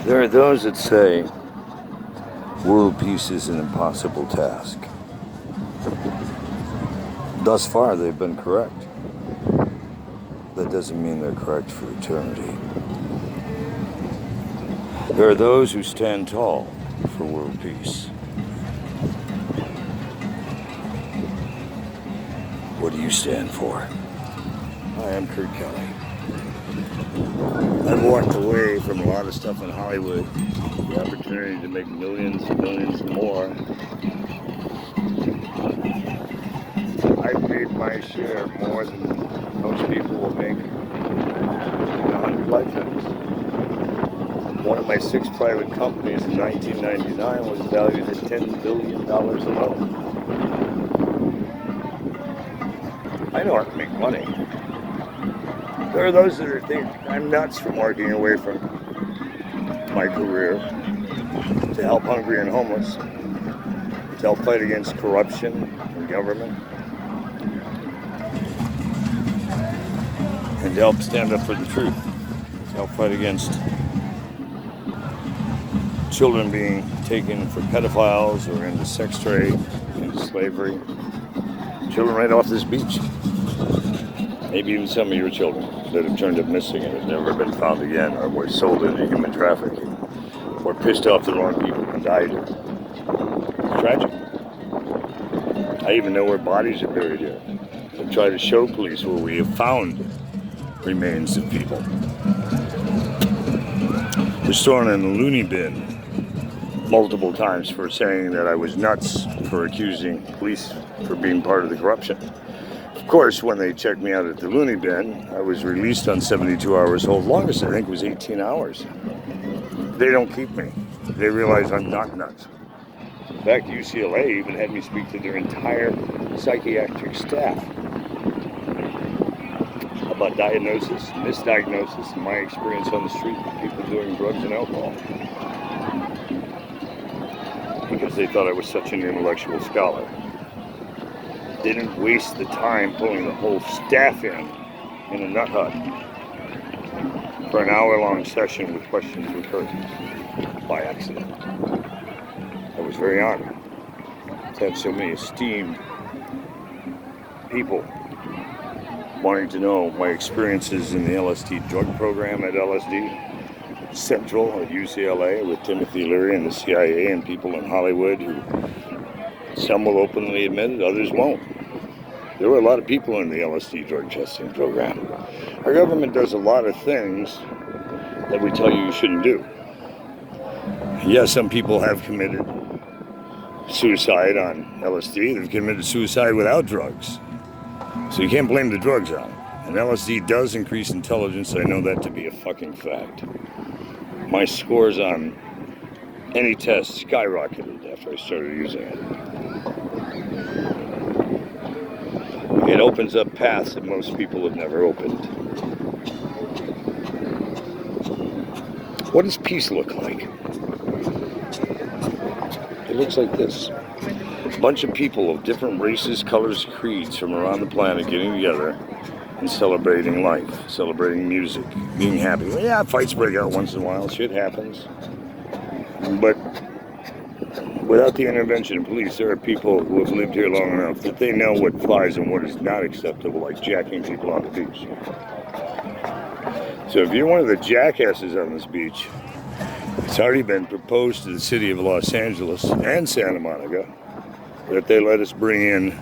There are those that say world peace is an impossible task. Thus far, they've been correct. That doesn't mean they're correct for eternity. There are those who stand tall for world peace. What do you stand for? Hi, I'm Kurt Kelly. I've walked away from a lot of stuff in Hollywood, the opportunity to make millions and millions more. I've made my share more than most people will make in 100 lifetimes. One of my 6 private companies in 1999 was valued at $10 billion alone. I know how to make money. There are those that think I'm nuts for walking away from my career to help hungry and homeless, to help fight against corruption in government, and to help stand up for the truth, to help fight against children being taken for pedophiles or into sex trade, into slavery. Children right off this beach. Maybe even some of your children that have turned up missing and have never been found again, or were sold into human trafficking, or pissed off the wrong people and died. It's tragic. I even know where bodies are buried here. I try to show police where we have found remains of people. I was thrown in the loony bin multiple times for saying that I was nuts for accusing police for being part of the corruption. Of course, when they checked me out at the loony bin, I was released on 72 hours hold. Longest, I think, was 18 hours. They don't keep me. They realize I'm not nuts. In fact, UCLA even had me speak to their entire psychiatric staff about diagnosis, misdiagnosis, and my experience on the street with people doing drugs and alcohol. Because they thought I was such an intellectual scholar. They didn't waste the time pulling the whole staff in a nut hut for an hour-long session with questions recurred by accident. I was very honored to have so many esteemed people wanting to know my experiences in the LSD drug program at LSD Central at UCLA with Timothy Leary and the CIA and people in Hollywood who some will openly admit it, others won't. There were a lot of people in the LSD drug testing program. Our government does a lot of things that we tell you shouldn't do. Yes, some people have committed suicide on LSD. They've committed suicide without drugs. So you can't blame the drugs on it. And LSD does increase intelligence. I know that to be a fucking fact. My scores on any test skyrocketed after I started using it. It opens up paths that most people have never opened. What does peace look like? It looks like this. A bunch of people of different races, colors, creeds from around the planet getting together and celebrating life, celebrating music, being happy. Well, yeah, fights break out once in a while, shit happens. But without the intervention of police, there are people who have lived here long enough that they know what flies and what is not acceptable, like jacking people on the beach. So if you're one of the jackasses on this beach, it's already been proposed to the city of Los Angeles and Santa Monica that they let us bring in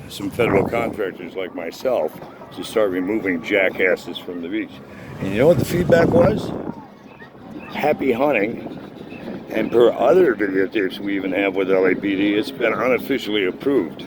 some federal contractors like myself to start removing jackasses from the beach. And you know what the feedback was? Happy hunting. And per other videotapes we even have with LAPD, it's been unofficially approved.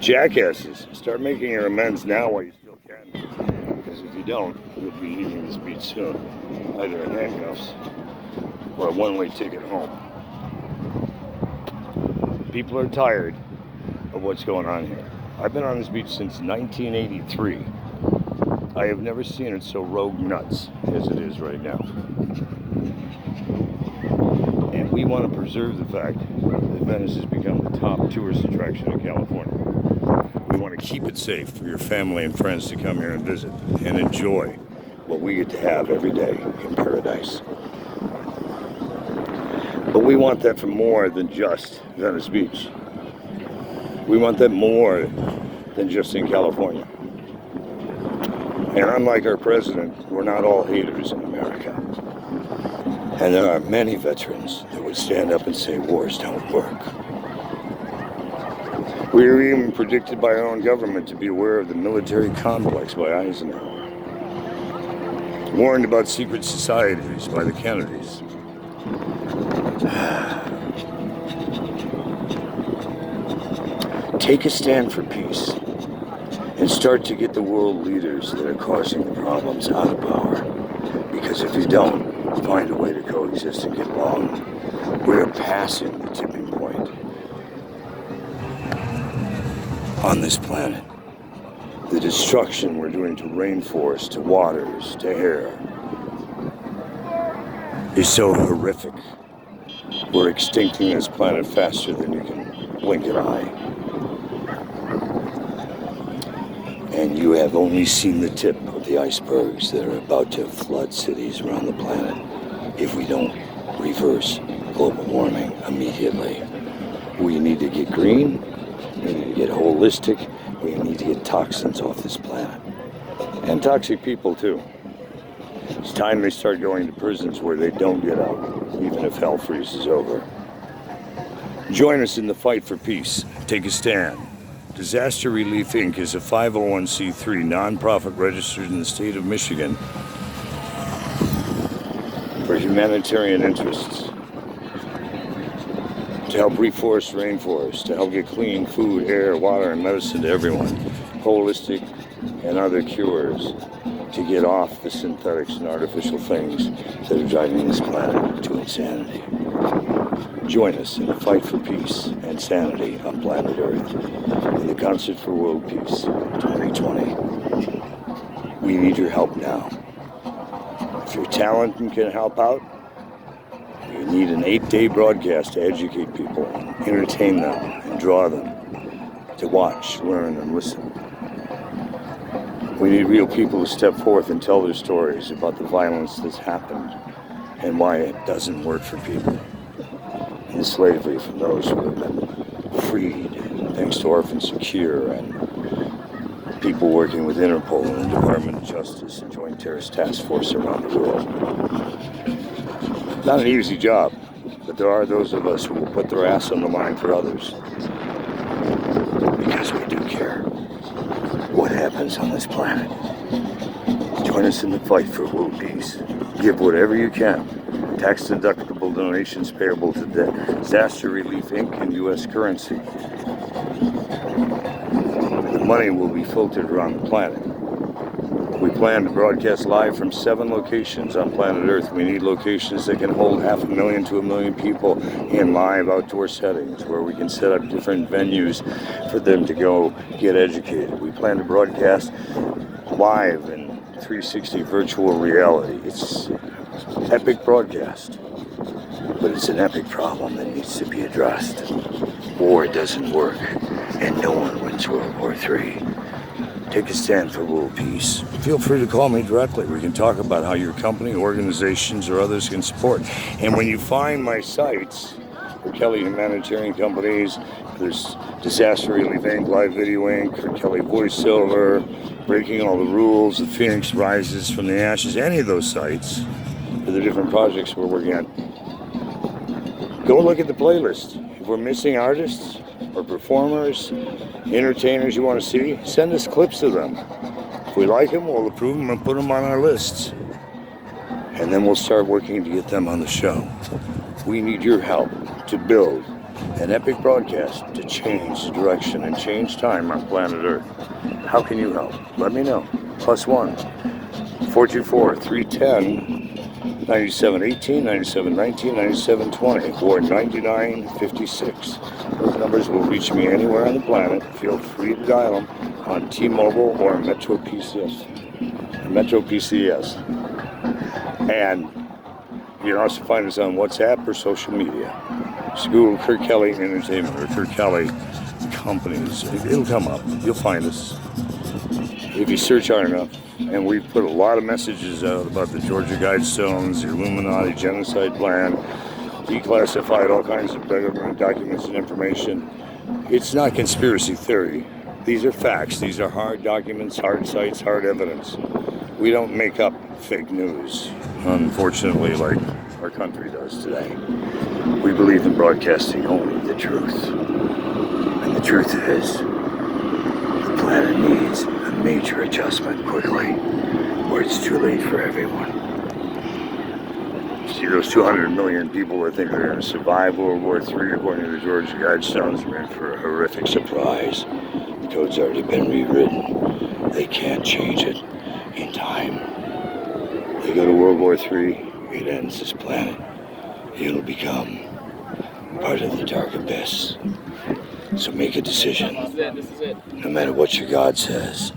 Jackasses, start making your amends now while you still can. Because if you don't, you'll be leaving this beach soon. Either in handcuffs or a one-way ticket home. People are tired of what's going on here. I've been on this beach since 1983. I have never seen it so rogue nuts as it is right now. And we want to preserve the fact that Venice has become the top tourist attraction in California. We want to keep it safe for your family and friends to come here and visit and enjoy what we get to have every day in paradise. But we want that for more than just Venice Beach. We want that more than just in California. And unlike our president, we're not all haters in America. And there are many veterans that would stand up and say wars don't work. We were even predicted by our own government to be aware of the military complex by Eisenhower. Warned about secret societies by the Kennedys. Take a stand for peace and start to get the world leaders that are causing the problems out of power. Because if you don't find a way to coexist and get along, we're passing the tipping point on this planet. The destruction we're doing to rainforests, to waters, to air is so horrific. We're extincting this planet faster than you can blink an eye. And you have only seen the tip of the icebergs that are about to flood cities around the planet if we don't reverse global warming immediately. We need to get green, we need to get holistic, we need to get toxins off this planet. And toxic people too. It's time they start going to prisons where they don't get out, even if hell freezes over. Join us in the fight for peace. Take a stand. Disaster Relief Inc. is a 501c3 nonprofit registered in the state of Michigan for humanitarian interests, to help reforest rainforests, to help get clean food, air, water, and medicine to everyone, holistic and other cures, to get off the synthetics and artificial things that are driving this planet to insanity. Join us in the fight for peace and sanity on planet Earth in the Concert for World Peace 2020. We need your help now. If you're talented and can help out, you need an 8-day broadcast to educate people, entertain them, and draw them to watch, learn, and listen. We need real people to step forth and tell their stories about the violence that's happened and why it doesn't work for people. And slavery from those who have been freed, thanks to Orphan Secure and people working with Interpol and the Department of Justice and Joint Terrorist Task Force around the world. Not an easy job, but there are those of us who will put their ass on the line for others. Because we do care what happens on this planet. Join us in the fight for world peace. Give whatever you can. Tax-deductible donations payable to Disaster Relief Inc. in U.S. currency. The money will be filtered around the planet. We plan to broadcast live from 7 locations on planet Earth. We need locations that can hold 500,000 to 1 million people in live outdoor settings where we can set up different venues for them to go get educated. We plan to broadcast live in 360 virtual reality. It's an epic broadcast, but it's an epic problem that needs to be addressed. War doesn't work, and no one wins World War III. Take a stand for world peace. Feel free to call me directly. We can talk about how your company, organizations, or others can support. And when you find my sites, for Kelly Humanitarian Companies, there's Disaster Relief Inc., Live Video Inc., for Kelly Voiceover, Breaking All the Rules, The Phoenix Rises from the Ashes, any of those sites for the different projects we're working on. Go look at the playlist. If we're missing artists or performers, entertainers you want to see, send us clips of them. If we like them, we'll approve them and put them on our lists. And then we'll start working to get them on the show. We need your help to build an epic broadcast to change the direction and change time on planet Earth. How can you help? Let me know. +1 424 310 9718, 9719, 9720, or 9956. Those numbers will reach me anywhere on the planet. Feel free to dial them on T-Mobile or Metro PCS. And you can also find us on WhatsApp or social media. Just Google Kirk Kelly Entertainment or Kirk Kelly Companies. It'll come up. You'll find us. If you search hard enough. And we've put a lot of messages out about the Georgia Guidestones, the Illuminati genocide plan, declassified all kinds of government documents and information. It's not conspiracy theory. These are facts. These are hard documents, hard sites, hard evidence. We don't make up fake news, unfortunately, like our country does today. We believe in broadcasting only the truth. And the truth is, the planet needs a major adjustment quickly, or it's too late for everyone. See, those 200 million people that think they're going to survive World War III, according to the Georgia Guidestones, are in for a horrific surprise. The code's already been rewritten. They can't change it in time. They go to World War III, it ends this planet. It'll become part of the dark abyss. So make a decision. This is it. No matter what your God says,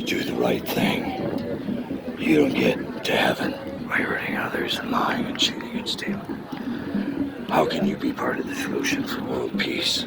do the right thing. You don't get to heaven by hurting others and lying and cheating and stealing. How can you be part of the solution for world peace?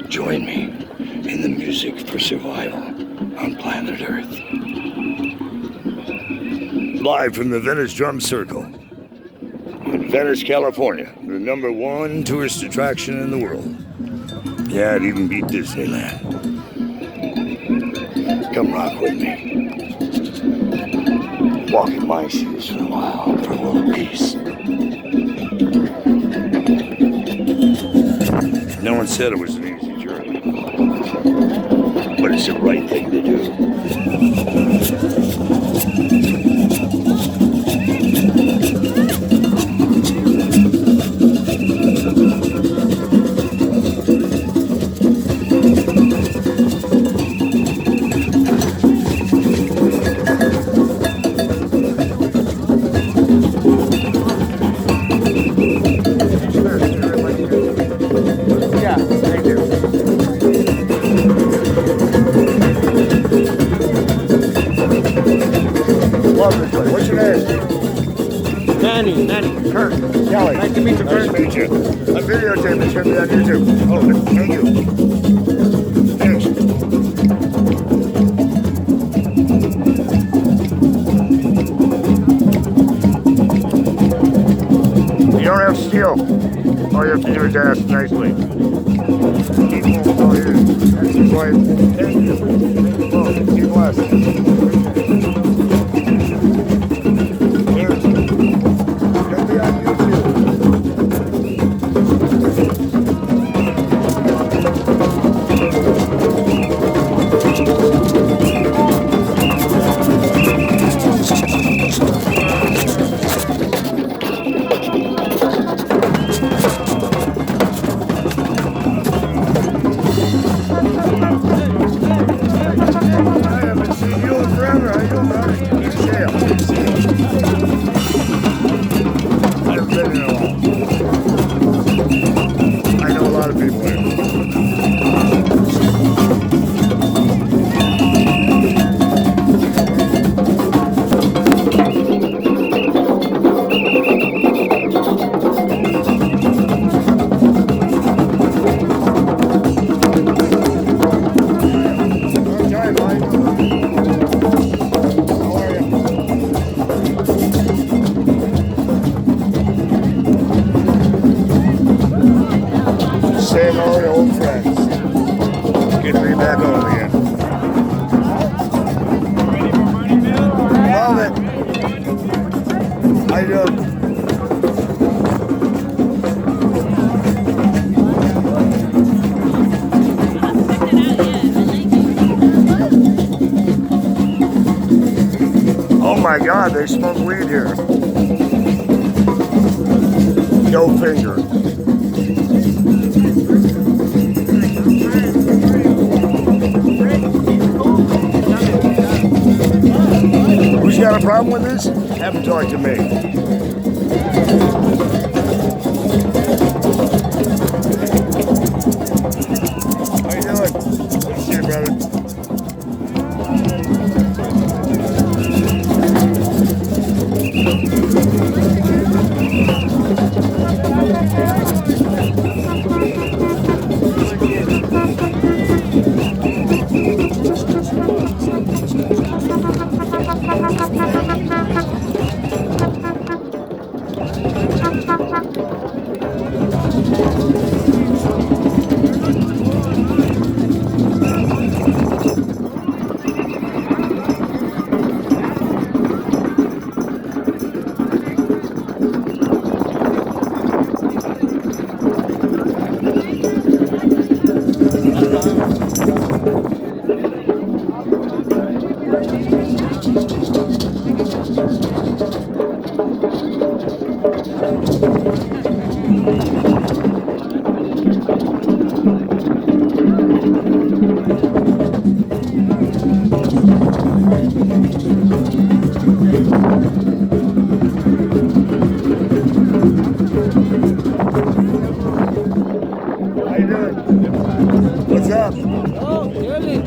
Join me in the music for survival on planet Earth. Live from the Venice Drum Circle in Venice, California, the #1 tourist attraction in the world. Yeah, it even beat Disneyland. Come rock with me. Walk in my shoes for a while for world peace. No one said it was an easy journey, but it's the right thing to do. What's your name? Manny, Kurt. Kelly. Nice to meet you, Kurt. Nice to meet you. A videotape is going to be on YouTube. Hold it. Thank you. Thanks. You don't have to steal. All you have to do is ask nicely. Keep moving over here. That's his wife. Thank you. Oh, keep blessed. Saying all the old friends. Good to be back home again. Love it. How you doing? Oh my God, they smoke weed here. No finger. Who's got a problem with this? Have them talk to me. How you doing? Good to see you, brother. How you doing? What's up? Oh, really?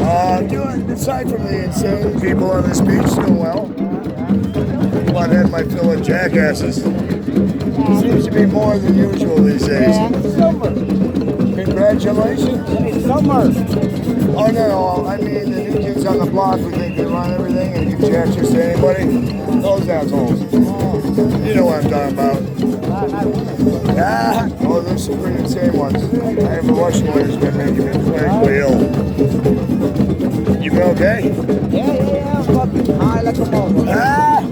How you doing? Doing aside from the insane people on this beach, doing well. I've had my fill of jackasses. Seems to be more than usual these days. Summer. Congratulations. Hey, summer. Oh no, I mean the new kids on the block who think they run everything and give jack just to anybody. Those assholes. You know what I'm talking about. Ah, oh, there's some pretty insane ones. I have a Russian one who's been making me clinically ill. You been okay? Yeah. Fucking high like a mother. Ah!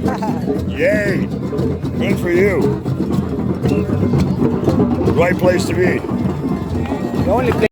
Yay! Good for you. Right place to be. The only thing